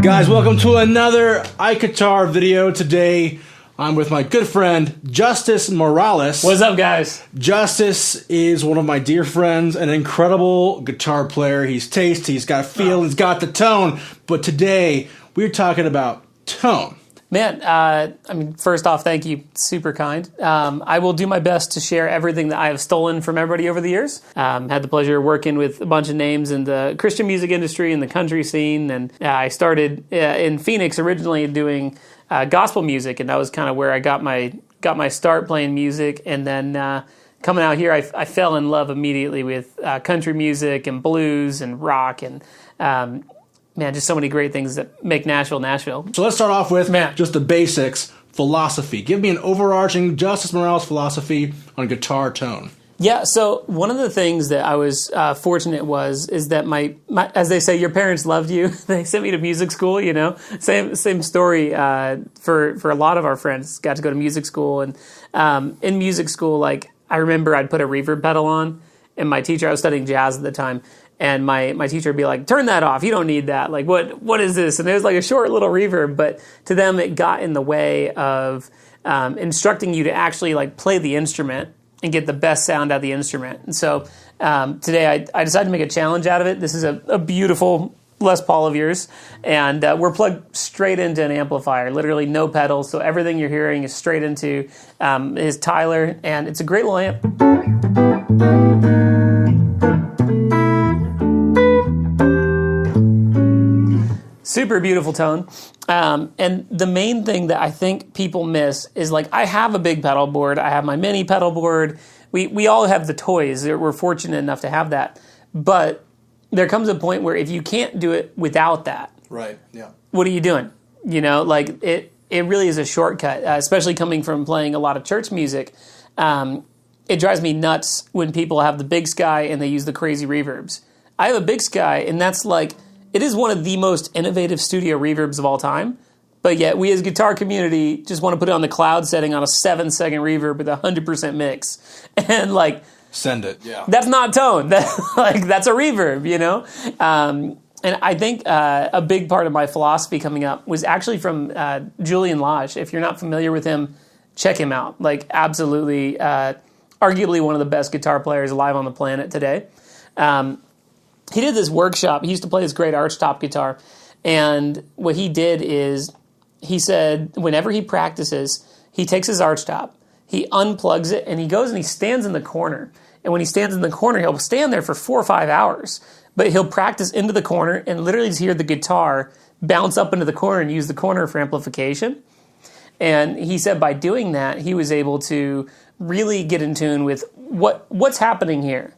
Guys, welcome to another IkeGuitar video. Today, I'm with my good friend, Justice Morales. What's up, guys? Justice is one of my dear friends, an incredible guitar player. He's taste, he's got feel, he's got the tone. But today, we're talking about tone. Man, first off, thank you. Super kind. I will do my best to share everything that I have stolen from everybody over the years. Had the pleasure of working with a bunch of names in the Christian music industry and the country scene. And I started in Phoenix originally doing gospel music, and that was kind of where I got my start playing music. And then coming out here, I fell in love immediately with country music and blues and rock and man, just so many great things that make Nashville, Nashville. So let's start off with just the basics, philosophy. Give me an overarching Justice Morales philosophy on guitar tone. Yeah, so one of the things that I was fortunate is that my as they say, your parents loved you. They sent me to music school, you know. Same story for a lot of our friends. Got to go to music school, and in music school, like I remember I'd put a reverb pedal on, and my teacher, I was studying jazz at the time, and my teacher would be like, turn that off, you don't need that. Like, what is this? And it was like a short little reverb, but to them it got in the way of instructing you to actually like play the instrument and get the best sound out of the instrument. And so today I decided to make a challenge out of it. This is a beautiful Les Paul of yours, and we're plugged straight into an amplifier, literally no pedals, so everything you're hearing is straight into his Tyler, and it's a great little amp. Super beautiful tone. And the main thing that I think people miss is, like, I have a big pedal board. I have my mini pedal board. We all have the toys. We're fortunate enough to have that. But there comes a point where if you can't do it without that, right? Yeah. What are you doing? You know, like it really is a shortcut, especially coming from playing a lot of church music. It drives me nuts when people have the Big Sky and they use the crazy reverbs. I have a Big Sky, and that's like, it is one of the most innovative studio reverbs of all time, but yet we as guitar community just want to put it on the cloud setting on a 7-second reverb with 100% mix, and like send it. Yeah, that's not tone. That's a reverb, you know. And I think a big part of my philosophy coming up was actually from Julian Lage. If you're not familiar with him, check him out. Like, absolutely, arguably one of the best guitar players alive on the planet today. He did this workshop. He used to play this great archtop guitar. And what he did is, he said whenever he practices, he takes his archtop, he unplugs it, and he goes and he stands in the corner. And when he stands in the corner, he'll stand there for 4 or 5 hours. But he'll practice into the corner and literally just hear the guitar bounce up into the corner and use the corner for amplification. And he said by doing that, he was able to really get in tune with what's happening here.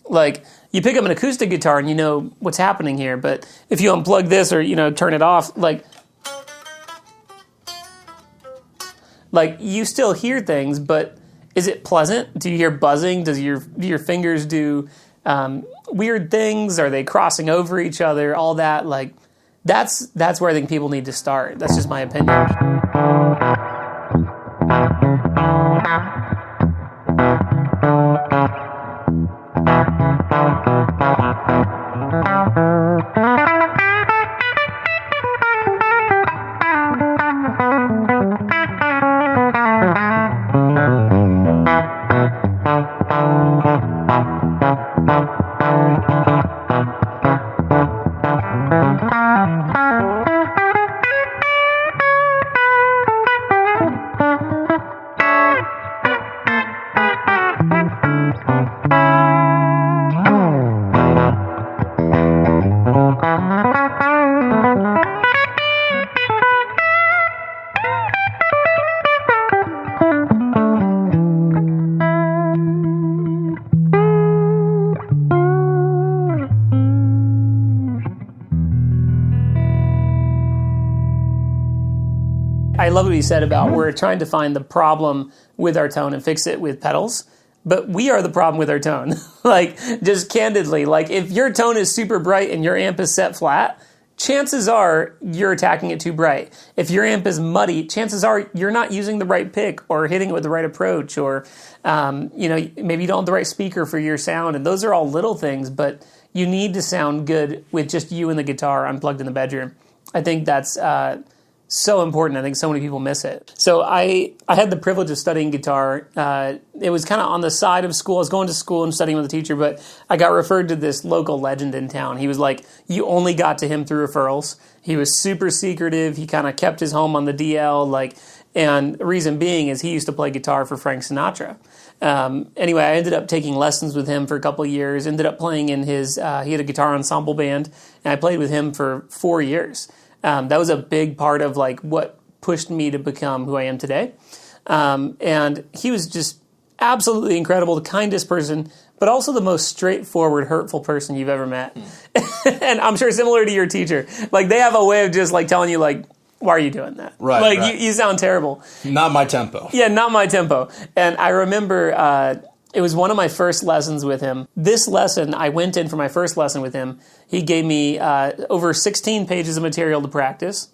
Like, you pick up an acoustic guitar and you know what's happening here, but if you unplug this or, you know, turn it off, like you still hear things, but is it pleasant? Do you hear buzzing? Do your fingers do weird things? Are they crossing over each other? All that, like, that's where I think people need to start. That's just my opinion. I love what he said about we're trying to find the problem with our tone and fix it with pedals, but we are the problem with our tone. Like, just candidly, like, if your tone is super bright and your amp is set flat, chances are you're attacking it too bright. If your amp is muddy, chances are you're not using the right pick or hitting it with the right approach, or maybe you don't have the right speaker for your sound. And those are all little things, but you need to sound good with just you and the guitar unplugged in the bedroom. I think that's so important. I think so many people miss it. So I had the privilege of studying guitar. It was kind of on the side of school. I was going to school and studying with a teacher, but I got referred to this local legend in town. He was like, you only got to him through referrals. He was super secretive. He kind of kept his home on the DL, and the reason being is he used to play guitar for Frank Sinatra. Anyway, I ended up taking lessons with him for a couple of years, ended up playing in his, he had a guitar ensemble band, and I played with him for 4 years. That was a big part of what pushed me to become who I am today. And he was just absolutely incredible, the kindest person, but also the most straightforward, hurtful person you've ever met. And I'm sure similar to your teacher. They have a way of just telling you why are you doing that? Right. Right. You sound terrible. Not my tempo. Yeah, not my tempo. And I remember it was one of my first lessons with him. This lesson, I went in for my first lesson with him. He gave me over 16 pages of material to practice.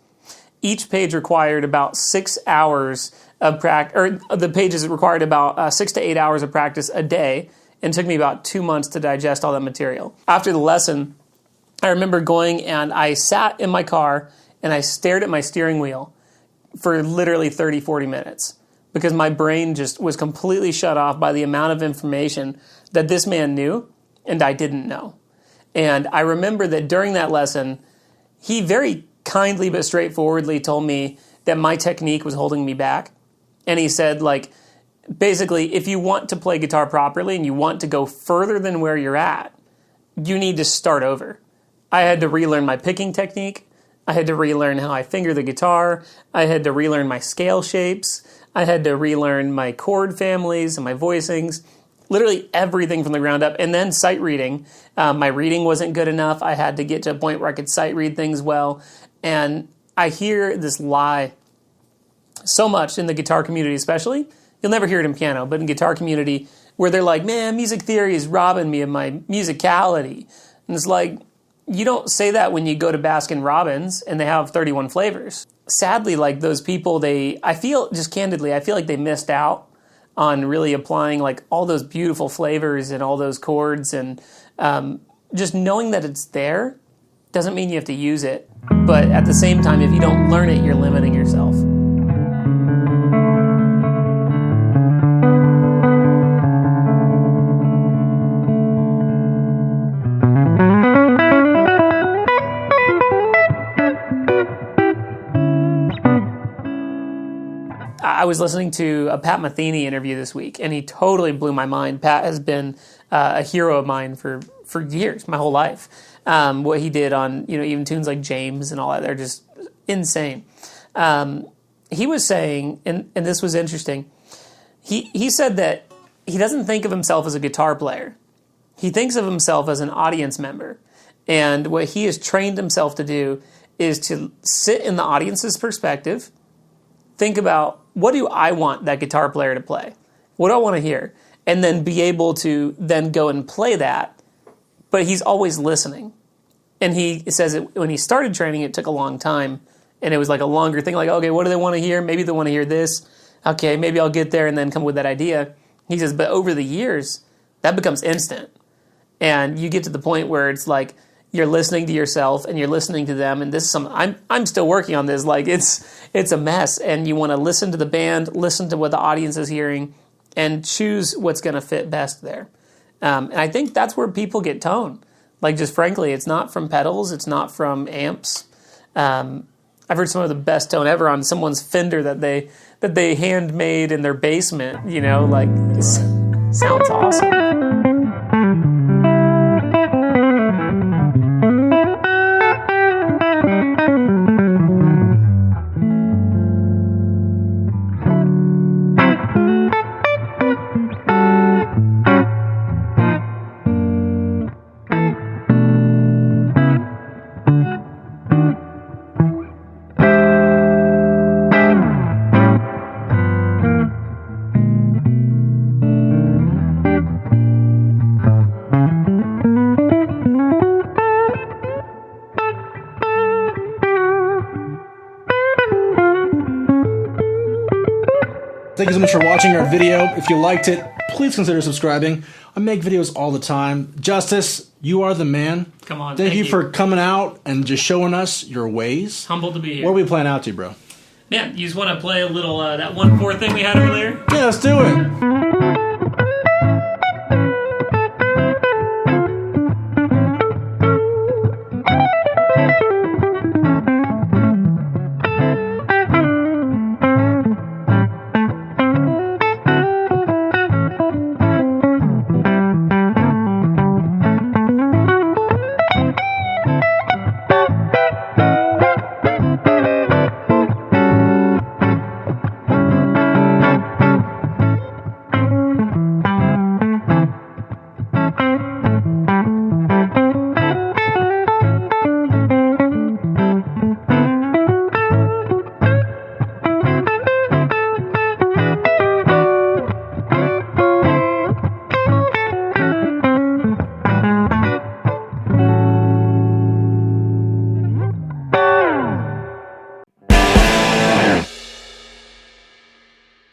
Each page required about 6 hours of practice, or the pages required about 6 to 8 hours of practice a day, and took me about 2 months to digest all that material. After the lesson, I remember going and I sat in my car and I stared at my steering wheel for literally 30, 40 minutes because my brain just was completely shut off by the amount of information that this man knew and I didn't know. And I remember that during that lesson, he very kindly but straightforwardly told me that my technique was holding me back. And he said, basically, if you want to play guitar properly and you want to go further than where you're at, you need to start over. I had to relearn my picking technique. I had to relearn how I finger the guitar. I had to relearn my scale shapes. I had to relearn my chord families and my voicings. Literally everything from the ground up. And then sight reading. My reading wasn't good enough. I had to get to a point where I could sight read things well. And I hear this lie so much in the guitar community especially. You'll never hear it in piano, but in guitar community where they're like, man, music theory is robbing me of my musicality. And it's like, you don't say that when you go to Baskin Robbins and they have 31 flavors. Sadly, those people, I feel like they missed out on really applying all those beautiful flavors and all those chords, and just knowing that it's there doesn't mean you have to use it. But at the same time, if you don't learn it, you're limiting yourself. I was listening to a Pat Metheny interview this week, and he totally blew my mind. Pat has been a hero of mine for years, my whole life. What he did on even tunes like James and all that, they're just insane. He was saying, and this was interesting, he said that he doesn't think of himself as a guitar player. He thinks of himself as an audience member. And what he has trained himself to do is to sit in the audience's perspective, think about, what do I want that guitar player to play? What do I want to hear? And then be able to then go and play that. But he's always listening. And he says that when he started training, it took a long time. And it was a longer thing, okay, what do they want to hear? Maybe they want to hear this. Okay, maybe I'll get there and then come with that idea. He says, but over the years, that becomes instant. And you get to the point where it's you're listening to yourself and you're listening to them, and this is something I'm still working on this. It's a mess, and you want to listen to the band, listen to what the audience is hearing, and choose what's going to fit best there. And I think that's where people get tone. Just frankly, it's not from pedals, it's not from amps. I've heard some of the best tone ever on someone's Fender that they handmade in their basement. It sounds awesome. Thank you so much for watching our video. If you liked it, please consider subscribing. I make videos all the time. Justice, You are the man. Come on. Thank you for coming out and just showing us your ways. Humbled to be here. Where are we playing out to, bro? Man, you just want to play a little, that 1/4 thing we had earlier? Yeah, let's do it.